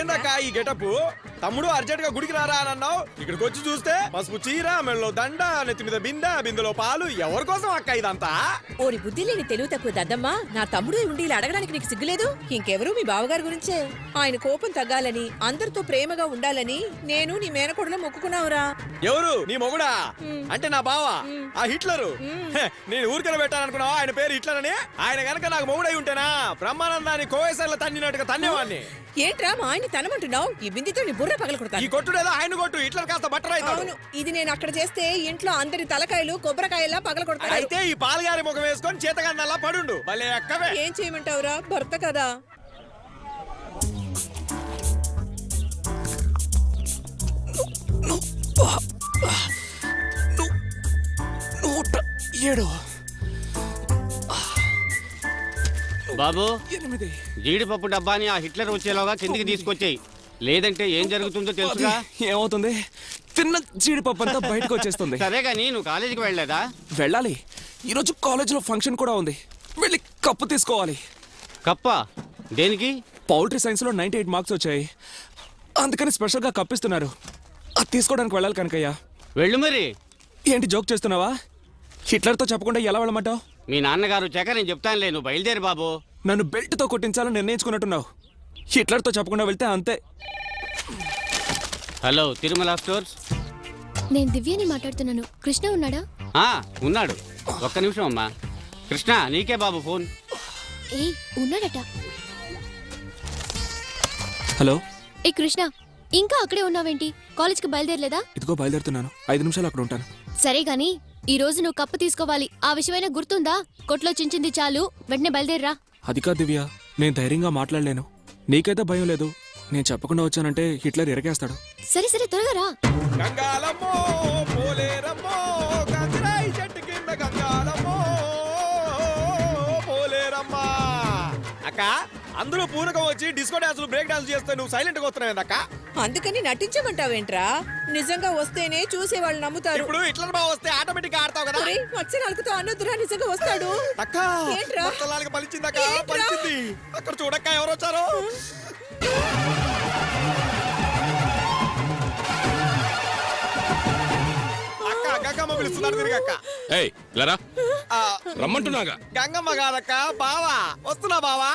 ఏందక్క ఈ గెటప్? తమ్ముడు అర్జెంట్ గా గుడికి రారా అని అన్నావు, ఇక్కడికి వచ్చి చూస్తే పసుపు చీర, మెడలో దండ, నెత్తి మీద బిందెలో పాలు. ఎవరి కోసం అక్క ఇదంతా? ఓరి బుద్ధి లేని తెలివి తక్కువ దద్దమ్మా, నా తమ్ముడు ఉండి ఇలా అడగడానికి నీకు సిగ్గులేదు? ఇంకెవరు మీ బావగారి గురించే. ఆయన కోపం తగ్గాలని, అందరితో ప్రేమగా ఉండాలని నేను నీ మేనకోడలో మొక్కుకున్నావురా. ఎవరు నీ మొగుడా? అంటే నా బావ ఆ హిట్లరు. నేను ఊరికనే పెట్టాలనుకున్నావా ఆయన పేరు హిట్లర్ అని? ఆయన గనక నాకు మొగుడై ఉంటేనా బ్రహ్మానందాన్ని కోవేశ్వర్లో తన్నినట్టుగా తన్నేవాడిని. ఏంట్రా మా ఆయన తనమంటున్నావు? ఈ బిందితో నీ బుర్ర పగల కొడతాను. ఈ కొట్టుడేదో ఆయన కొట్టు, హిట్లర్ కాస్త బట్టర్ అవుతాడు. అవును, ఇది నేను అక్కడ చేస్తే ఇంట్లో అందరి తలకాయలు కొబ్బరికాయలా పగల కొడతాను. అయితే ఈ పాలగారి ముఖం వేసుకొని చేతగాన్నలా పడుండు. భలే అక్కవే. ఏం చేయమంటావురా, భర్త కదా. బాబు, జీడిపప్పు డబ్బాని ఆ హిట్లర్ వచ్చేలాగా కిందికి తీసుకొచ్చాయి, లేదంటే ఏం జరుగుతుందో తెలుసుగా. ఏమవుతుంది? తిన్న జీడిపప్పు అంతా బయటకు వచ్చేస్తుంది. సరే గానీ నువ్వు కాలేజీకి వెళ్ళలేదా? వెళ్ళాలి, ఈరోజు కాలేజీలో ఫంక్షన్ కూడా ఉంది. వెళ్ళి కప్పు తీసుకోవాలి. కప్పా? దేనికి? పౌల్ట్రీ సైన్స్ లో 98 మార్క్స్ వచ్చాయి, అందుకని స్పెషల్ గా కప్పిస్తున్నారు. అది తీసుకోవడానికి వెళ్ళాలి కనకయ్య. వెళ్ళు మరి. ఏంటి జోక్ చేస్తున్నావా? హిట్లర్తో చెప్పకుండా ఎలా వెళ్ళమంటావు? మీ నాన్నగారు చెక్క, నేను చెప్తానులే, నువ్వు బయలుదేరి బాబు. నన్ను బెల్ట్తో కొట్టించాలని నిర్ణయించుకున్నట్టున్నావు. హిట్లర్తో చెప్పకుండా వెళ్తే అంతే. Hello, Tirumala stores. నేను దివ్యని మాట్లాడుతున్నాను. కృష్ణ ఉన్నాడా? ఉన్నాడు. ఒక్క నిమిషం అమ్మా. కృష్ణ, నీకే బాబు ఫోన్. ఏయ్, ఉన్నాడట. హలో. ఏ కృష్ణ, ఇంకా అక్కడే ఉన్నావేంటి? కాలేజ్కి బయలుదేరలేదా? ఇదిగో బయలుదేరుతున్నాను, 5 నిమిషాలు అక్కడ ఉంటాను. సరే గాని ఈ రోజు నువ్వు కప్పు తీసుకోవాలి. ఆ విషయమైనా గుర్తుందా? కొట్లో చించింది చాలు, వెంటనే బయలుదేరరా. అది కాదు దివ్య, నేను ధైర్యంగా మాట్లాడలేను. నీకైతే భయం లేదు, నేను చెప్పకుండా వచ్చానంటే హిట్లర్ ఎరగేస్తాడు. సరే సరే, త్వరగా రా. గంగాలమ్మో పోలేరమ్మో, గంగరాయి చెట్టు కింద గంగాలమ్మో పోలేరమ్మా. అక్క, అందరూ పూనకం వచ్చి డిస్కో డాన్సులు, బ్రేక్ డాన్స్ చేస్తే నువ్వు సైలెంట్ గా వస్తున్నావు అక్క. అందుకని నటించమంటావేంట్రా? నిజంగా వస్తేనే చూసే వాళ్ళు నమ్ముతారు. ఇప్పుడు ఇట్లా బాగా వస్తే ఆటోమేటిక్ గా ఆడతావు కదా. మత్స్యనాలకుతో అన్నదురా, నిజంగా వస్తాడు. అక్క, ఏంట్రా? మొత్తలాలకి పలిచింది అక్క, పలిచింది. అక్కడ చూడక్క ఎవరు వచ్చారు. అక్క, గంగమ్మ పిలుస్తున్నారు తిరిగక్క. ఏయ్ లరా, రమ్మంటున్నాగా. గంగమ్మ కాదక్క, బావా. వస్తున్నా బావా.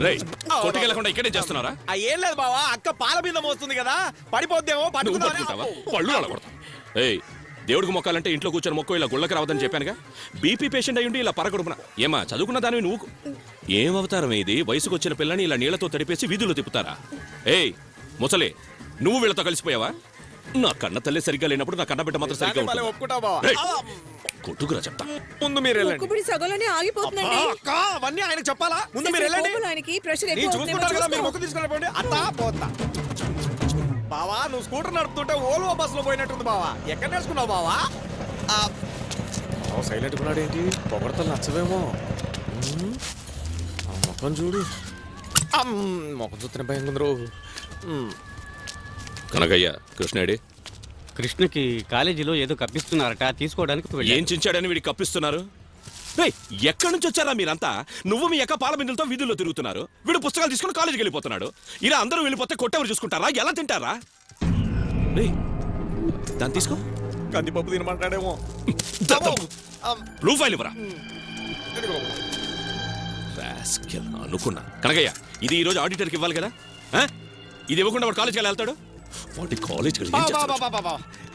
రేయ్, కొట్టుకెళ్ళకుండా ఇక్కడే చేస్తున్నారా? ఏం లేదు బావా, అక్క పాల బిందె మోస్తుంది కదా, పడిపోద్దేమో. పట్టుకుంటావా? పళ్ళు అలగొడతా. ఏయ్, దేవుడికి మొక్కాలంటే ఇంట్లో కూర్చొని మొక్కు, ఇలా గుళ్ళకి రావద్దని చెప్పానుగా. బీపీ పేషెంట్ అయ్యుండి ఇలా పరగడుపున. ఏమా చదువుకున్న దానివి నువ్వు? ఏం అవతారం ఇది? వయసుకు వచ్చిన పిల్లని ఇలా నీళ్లతో తడిపేసి వీధుల్లో తిప్పుతారా? ఏయ్ ముసలి, నువ్వు వీళ్ళతో కలిసిపోయావా? నా కన్న తల్లి సరిగ్గా లేనప్పుడు నా కన్న బిడ్డ మాత్రం సరిగ్గా ఉంటుంది. ఒప్పుకుంటావు బావా. కొట్టుకురా చెప్తా. ముందు మీరు వెళ్ళండి. ఒక్కబడి సగంలోనే ఆగిపోతుందండి. అక్క, అవన్నీ ఆయనకు చెప్పాలా? ముందు మీరు వెళ్ళండి. ఆయనకి ప్రెషర్ నేను ఎక్కువ చూసుకుంటాను కదా, మీరు మొక్కు తీసుకుని అత్తా పోతా. బావా, నువ్వు స్కూటర్ నడుపుతుంటే ఓల్వో బస్సులో పోయినట్టుంది బావా. ఎక్కడ నేర్చుకున్నావు బావా? సైలెంట్ ఉన్నాడు ఏంటి? పొగడతలు నచ్చవేమో. మొఖం చూడు, మొఖం చూస్తున్న భయం కుందరు. కనకయ్య, కృష్ణేడి? కృష్ణకి కాలేజీలో ఏదో కప్పిస్తున్నారట, తీసుకోవడానికి ఏం చించాడని వీడికి కప్పిస్తున్నారు? రేయ్, ఎక్కడి నుంచి వచ్చారా మీరంతా? నువ్వు మీ అక్క పాల బిందులతో వీధుల్లో తిరుగుతున్నారు, వీడు పుస్తకాలు తీసుకుని కాలేజీకి వెళ్ళిపోతున్నాడు. ఇలా అందరూ వెళ్ళిపోతే కొట్టెవరు చూసుకుంటారా? ఎలా తింటారా? రేయ్, దాన్ని తీసుకో. కందిపప్పు తినమంటాడేమో. బ్లూ ఫైల్ ఇవ్వరా. అనుకున్నా. కనకయ్య, ఇది ఈ రోజు ఆడిటర్కి ఇవ్వాలి కదా. ఇది ఇవ్వకుండా వాడు కాలేజ్కి వెళ్తాడు. వాడి కాలేజ్కి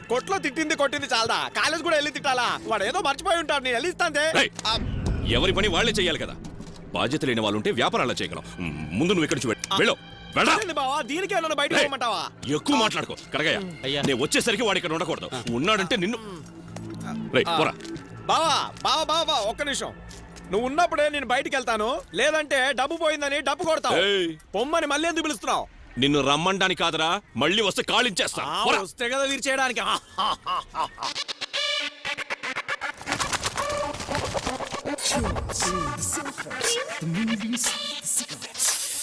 కొట్లో తిట్టింది కొట్టింది చాలదా, కాలేజ్ కూడా వెళ్ళి తిట్టాలా? వాడు ఏదో మర్చిపోయి ఉంటాడు, నేను వెళ్ళిస్తాంతే. ఎవరి పని వాళ్లే చెయ్యాలి కదా. బాధ్యత లేని వాళ్ళు ఉంటే వ్యాపారాలు చేయగలం. ముందు నువ్వు ఇక్కడ వెళ్ళు. బావా, దీనికి ఏమన్నా బయట పోమంటావా? ఎక్కువ మాట్లాడుకో. కనకయ్య, నేను వచ్చేసరికి వాడు ఇక్కడ ఉండకూడదు. ఉన్నాడంటే నిన్ను. బావా బావా బావా, ఒక్క నిమిషం. నువ్వు ఉన్నప్పుడే నేను బయటికి వెళ్తాను, లేదంటే డబ్బు పోయిందని డబ్బు కొడతావు. పొమ్మని మళ్ళీ ఎందుకు పిలుస్తున్నావు? నిన్ను రమ్మండానికి కాదురా, మళ్ళీ వస్తే కాళించేస్తా. వస్తే కదా వీరు చేయడానికి.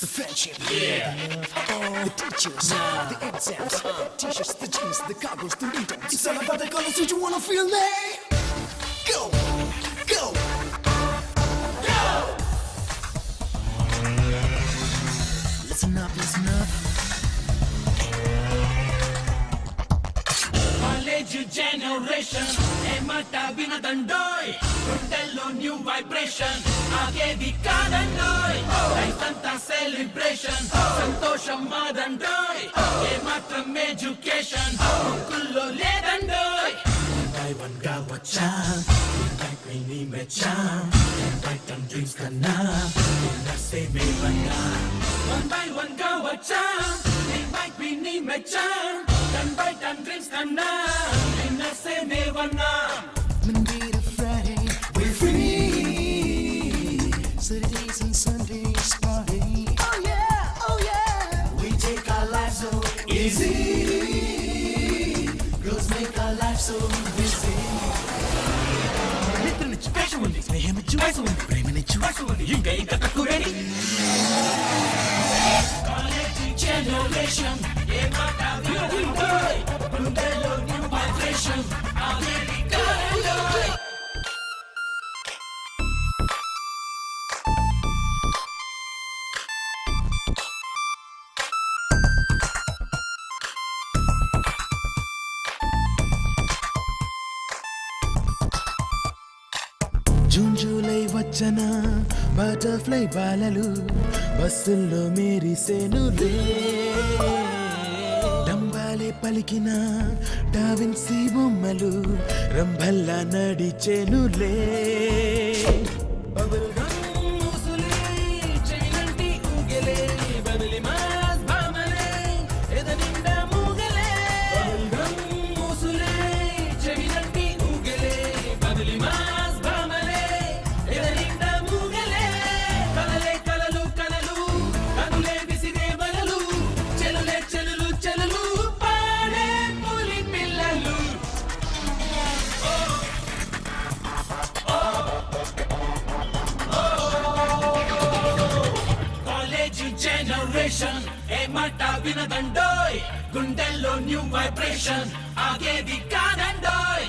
The friendship, the teachers, the exams, t-shirts, the jeans, the goggles, the ringtones. It's all about the colors. Do you wanna feel it? Go, go, go. College generation, ఏమాట వినదండోయ్, గుండెల్లో new vibration, ఆగేది కాదండోయ్, లైఫ్ అంతా celebration, సంతోషం మాదండోయ్, ఏమాత్రం education, ముక్కుల్లో లేదండోయ్. One by one గా వచ్చా, like నీ Mecha, Titan dreams కన్నా, నిన్న సేమే వన్నా. One by one గా వచ్చా, like నీ మెచ్చా, Titan dreams కన్నా, నిన్న సేమే వన్నా. Monday to Friday, we're free. Saturdays and Sundays party. Oh yeah, oh yeah. We take our lives so easy. Girls make our life so busy. నిద్రనిచ్చు వేషం ఉంది, స్నేహమిచ్చు వయసు ఉంది, ప్రేమనిచ్చు వయసు ఉంది, ఇంకా తక్కువ రెడీ. College generation, ఏ మాట వినదండోయ్, గుండెల్లో new vibration, ఆగేది కాదండోయ్. జూన్ జూలై వచ్చన బటర్ఫ్లై బాలలు బస్సుల్లో మెరిసెనులే, డంబాలే పలికిన డావిన్సీ బొమ్మలు రంభల్లా నడిచెనులే. బబుల్ గమ్ ఊసులే, చైనంటి ఊగెలే, బబులి మాస్ భామలే, ఎదనిండా మూగలే. బబుల్ గమ్ ఊసులే, చైనంటి ఊగెలే, బబులి మాస్ భామలే, ఎదనిండా మూగలే. కలలే కలలు కలలు, కనులే విసిరే వలలు, చెలులే చెలులు చెలులు, పాడే పులి పిల్లలు. కాలేజ్ జనరేషన్, ఏమాట వినదండోయ్, గుండెల్లో న్యూ వైబ్రేషన్, ఆగేది కాదండోయ్.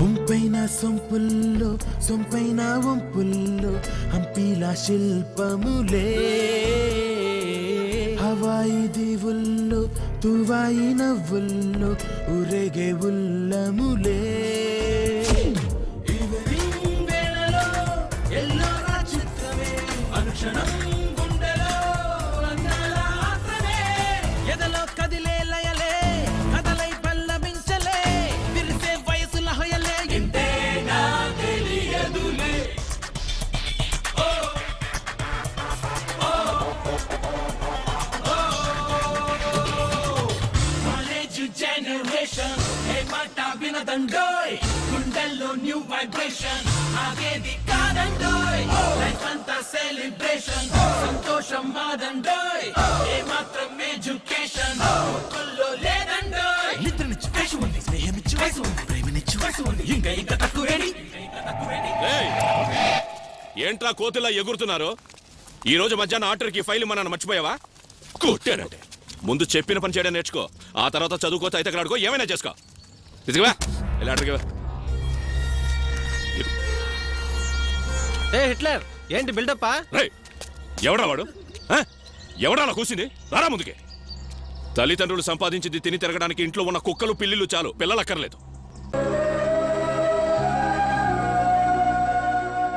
వంపైన సొంపుల్లో సొంపైన వంపుల్లో హంపీలా శిల్పములే, హవాయి దీవుల్లో తువాయి నవ్వుల్లో ఉరేగే ఉల్లములే. ఈవినింగ్ వేళలో ఎల్లోరా చిత్రమే, అనుక్షణం గుండెలో అందాల ఆత్రమే, ఎదలో కదిలే లయలే, కదలై పల్లవించలే, విరిసే వయసుల హొయలే, ఇంతేనా తెలియదులే. కాలేజ్ జనరేషన్, ఏమాట వినదండోయ్, గుండెల్లో న్యూ వైబ్రేషన్, ఆగేది కాదండోయ్, లైఫ్ అంతా సెలిబ్రేషన్, సంతోషం మాదండోయ్, ఏమాత్రం ఎడ్యుకేషన్, ముక్కుల్లో లేదండోయ్. నిద్రనిచ్చు వేషం ఉంది, స్నేహమిచ్చు వయసు ఉంది, ప్రేమనిచ్చు వయసు ఉంది, ఇంకా తక్కువ రెడీ. ఏయ్! ఏంట్రా కోతిలా ఎగురుతున్నారు? ఈ రోజు మధ్యాహ్నం ఆర్డర్కి ఫైల్ మనల్ని మర్చిపోయావా? కొట్టానంటే ముందు చెప్పిన పని చేయడం నేర్చుకో, ఆ తర్వాత చదువుకో, అయితే ఆడుకో, ఏమైనా చేసుకో. తీసుకువా, ఇలా ఆర్డర్కి ఏ హిట్లర్, ఏంటి బిల్డప్పా? ఎవడా వాడు? ఎవడా అలా కూసింది? రారా ముందుకే. తల్లిదండ్రులు సంపాదించింది తిని తిరగడానికి ఇంట్లో ఉన్న కుక్కలు పిల్లిలు చాలు, పిల్లలు అక్కర్లేదు.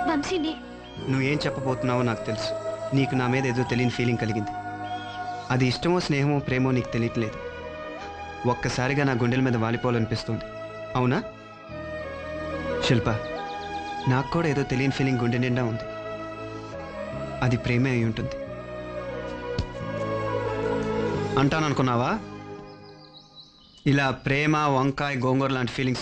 వంశీని నువ్వేం చెప్పబోతున్నావో నాకు తెలుసు. నీకు నా మీద ఏదో తెలియని ఫీలింగ్ కలిగింది. అది ఇష్టమో స్నేహమో ప్రేమో నీకు తెలియట్లేదు. ఒక్కసారిగా నా గుండెల మీద వాలిపోవాలనిపిస్తుంది. అవునా శిల్ప? నాకు కూడా ఏదో తెలియని ఫీలింగ్ గుండె నిండా ఉంది. అది ప్రేమే అయి ఉంటుంది అంటాననుకున్నావా? ఇలా ప్రేమ, వంకాయ, గోంగూర లాంటి ఫీలింగ్స్